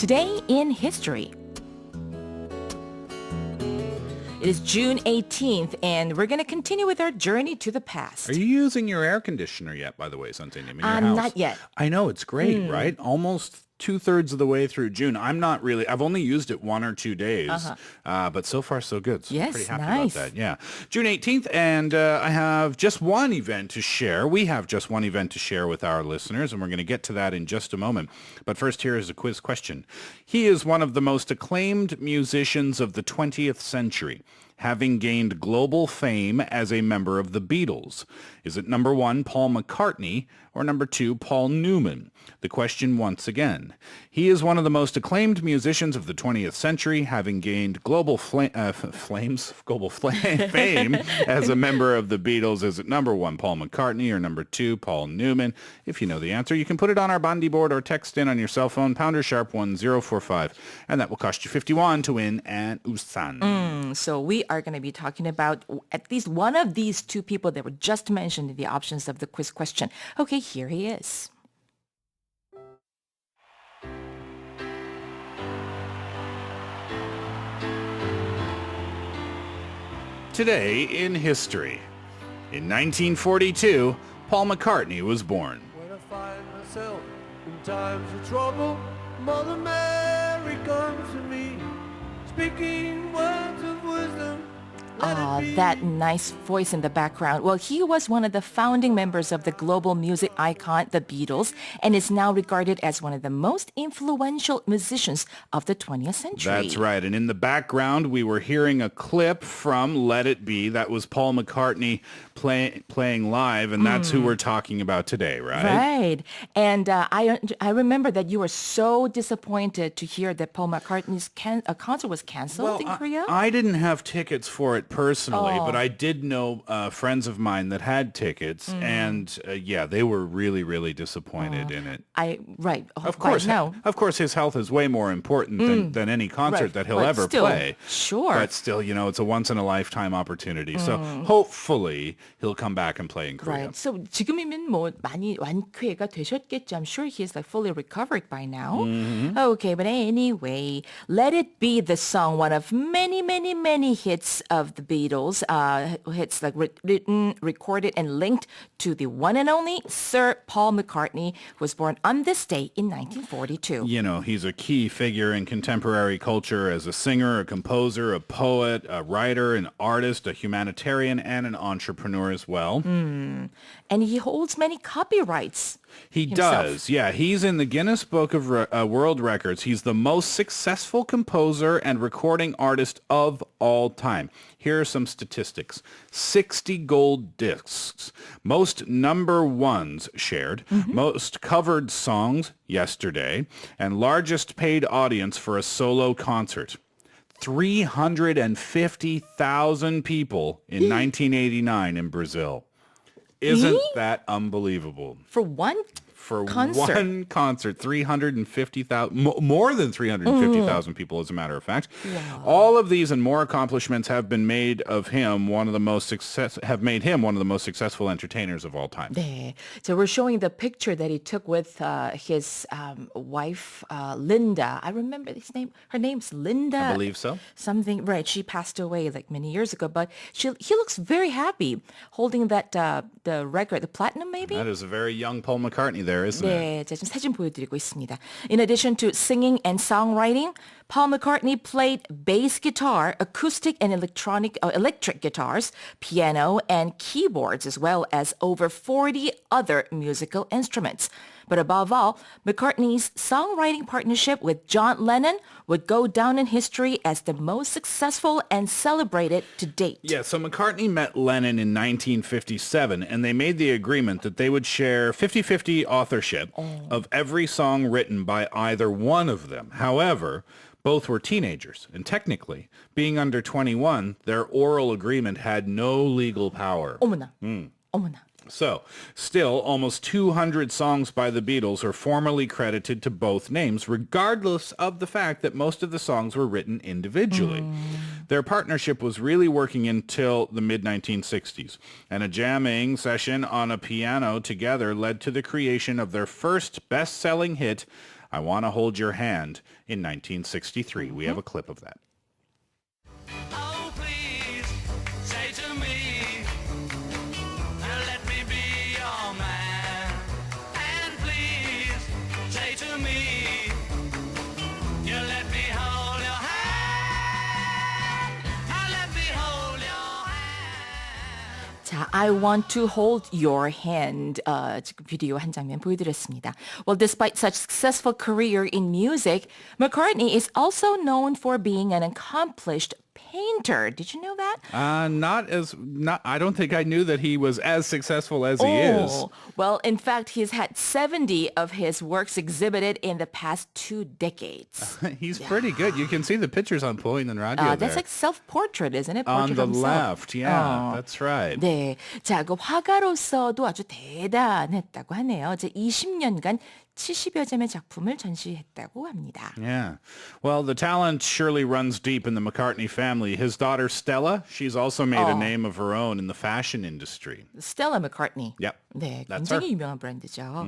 Today in history. It is June 18th, and we're going to continue with our journey to the past. Are you using your air conditioner yet, by the way, Santinim, in your house? Not yet. I know, it's great, right? Almost two-thirds of the way through June. I've only used it 1 or 2 days, but so far so good. So I'm pretty happy about that. Yeah. June 18th, and I have just one event to share. We have just one event to share with our listeners, and we're going to get to that in just a moment. But first, here is a quiz question. He is one of the most acclaimed musicians of the 20th century, having gained global fame as a member of the Beatles. Is it number 1, Paul McCartney, or number 2, Paul Newman? The question once again. He is one of the most acclaimed musicians of the 20th century, having gained global fame as a member of the Beatles. Is it number 1, Paul McCartney, or number 2, Paul Newman? If you know the answer, you can put it on our Bandi board or text in on your cell phone, #1045, and that will cost you 51 to win an Usan. So we are going to be talking about at least one of these two people that were just mentioned in the options of the quiz question. Okay, here he is. Today in history. In 1942, Paul McCartney was born. When I find myself in times of trouble, Mother Mary comes to me, speaking words of wisdom. That nice voice in the background. Well, he was one of the founding members of the global music icon, the Beatles, and is now regarded as one of the most influential musicians of the 20th century. That's right. And in the background, we were hearing a clip from Let It Be. That was Paul McCartney playing live, and that's who we're talking about today, right? Right. And I remember that you were so disappointed to hear that Paul McCartney's concert was canceled in Korea. I didn't have tickets for it personally, but I did know friends of mine that had tickets, and they were really, really disappointed in it. Of course, his health is way more important than any concert that he'll ever play. Sure. But still, it's a once-in-a-lifetime opportunity. So hopefully he'll come back and play in Korea. Right. So 지금이면 뭐 많이 완쾌가 되셨겠죠. I'm sure he is fully recovered by now. Okay, but anyway, Let It Be the song, one of many, many, many hits of the Beatles, hits written, recorded, and linked to the one and only Sir Paul McCartney, who was born on this day in 1942. He's a key figure in contemporary culture as a singer, a composer, a poet, a writer, an artist, a humanitarian, and an entrepreneur as well. And he holds many copyrights. He does, yeah. He's in the Guinness Book of World Records. He's the most successful composer and recording artist of all time. Here are some statistics. 60 gold discs, most number ones shared, most covered songs yesterday, and largest paid audience for a solo concert. 350,000 people in 1989 in Brazil. Isn't that unbelievable? For one concert. One concert, 350,000, more than 350,000 people, as a matter of fact. Wow. All of these and more accomplishments have been made of him one of the most successful entertainers of all time. 네. So we're showing the picture that he took with his wife, Linda. I remember his name. Her name's Linda. I believe so. Something, right. She passed away many years ago, but he looks very happy holding that the record, the platinum maybe? That is a very young Paul McCartney there, isn't it? 네, 제가 지금 사진 보여드리고 있습니다. In addition to singing and songwriting, Paul McCartney played bass guitar, acoustic and electric guitars, piano, and keyboards, as well as over 40 other musical instruments. But above all, McCartney's songwriting partnership with John Lennon would go down in history as the most successful and celebrated to date. Yeah, so McCartney met Lennon in 1957, and they made the agreement that they would share 50-50 authorship of every song written by either one of them. However, both were teenagers, and technically, being under 21, their oral agreement had no legal power. 어머나. 어머나. So, still, almost 200 songs by the Beatles are formally credited to both names, regardless of the fact that most of the songs were written individually. Their partnership was really working until the mid-1960s, and a jamming session on a piano together led to the creation of their first best-selling hit, I Want to Hold Your Hand in 1963. We have a clip of that. Oh, please, say to me, let me be your man. And please, say to me, you let me hold your hand. Let me hold your hand. 자, I want to hold your hand. 지금 비디오 한 장면 보여드렸습니다. Well, despite such successful career in music, McCartney is also known for being an accomplished painter. Did you know that? I don't think I knew that he was as successful as he is. Well, in fact, he's had 70 of his works exhibited in the past 2 decades. He's pretty good. You can see the pictures on Pulling and Radio there. That's like self-portrait, isn't it? On Portrait the himself. left, yeah, that's right. 네, 자, 그 화가로서도 아주 대단했다고 하네요. 이제 20년간 70여 점의 작품을 전시했다고 합니다. Yeah. Well, the talent surely runs deep in the McCartney family. His daughter Stella, she's also made a name of her own in the fashion industry. Stella McCartney. Yep. 네, That's 굉장히 her. 유명한 브랜드죠.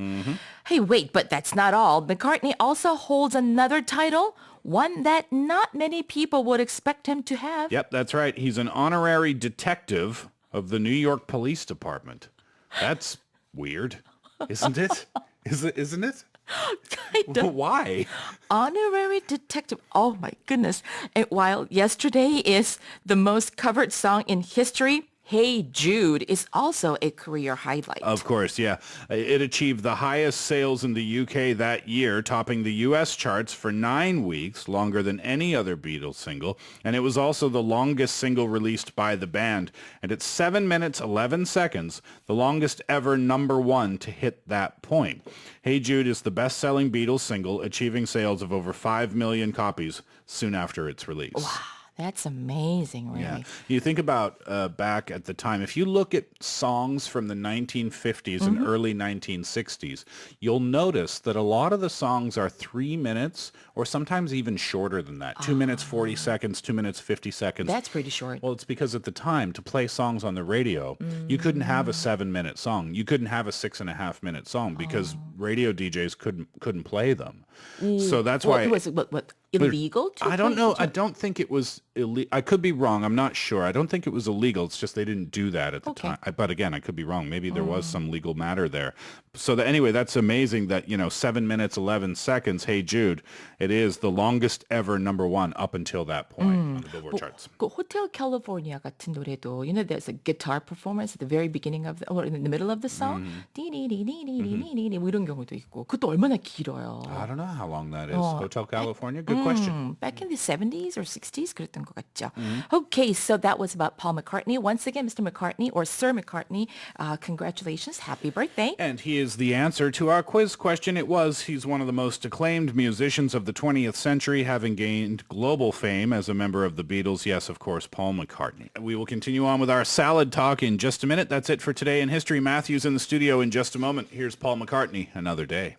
Hey, wait, but that's not all. McCartney also holds another title, one that not many people would expect him to have. Yep, that's right. He's an honorary detective of the New York Police Department. That's weird, isn't it? Isn't it? Kind of. Why? Honorary detective. Oh my goodness. And while Yesterday is the most covered song in history, Hey Jude is also a career highlight. Of course, yeah. It achieved the highest sales in the UK that year, topping the US charts for 9 weeks, longer than any other Beatles single. And it was also the longest single released by the band. And it's 7 minutes, 11 seconds, the longest ever number 1 to hit that point. Hey Jude is the best-selling Beatles single, achieving sales of over 5 million copies soon after its release. Wow, that's amazing, really. Yeah. You think about back at the time, if you look at songs from the 1950s and early 1960s, you'll notice that a lot of the songs are 3 minutes or sometimes even shorter than that. 2 minutes, 40 seconds, 2 minutes, 50 seconds. That's pretty short. Well, it's because at the time, to play songs on the radio, you couldn't have a 7-minute song. You couldn't have a 6.5-minute song because radio DJs couldn't play them. So that's why... Was it what illegal to I don't play? know. I don't think it was illegal. I could be wrong. I'm not sure. I don't think it was illegal. It's just they didn't do that at the time. But again, I could be wrong. Maybe there was some legal matter there. So anyway, that's amazing that, 7 minutes, 11 seconds, Hey Jude, it is the longest ever number 1 up until that point on the Billboard charts. 그 Hotel California 같은 노래도, there's a guitar performance at the very beginning of or in the middle of the song. 디디디디디디디디 뭐 이런 경우도 있고. 그것도 얼마나 길어요. I don't know how long that is. Hotel California? Good question. Back in the 70s or 60s 그랬던 것 같죠. Okay, so that was about Paul McCartney. Once again, Mr. McCartney or Sir McCartney, congratulations. Happy birthday. And he is the answer to our quiz question. He's one of the most acclaimed musicians of the 20th century, having gained global fame as a member of the Beatles. Yes, of course, Paul McCartney. We will continue on with our salad talk in just a minute. That's it for today in history. Matthew's in the studio in just a moment. Here's Paul McCartney, Another Day.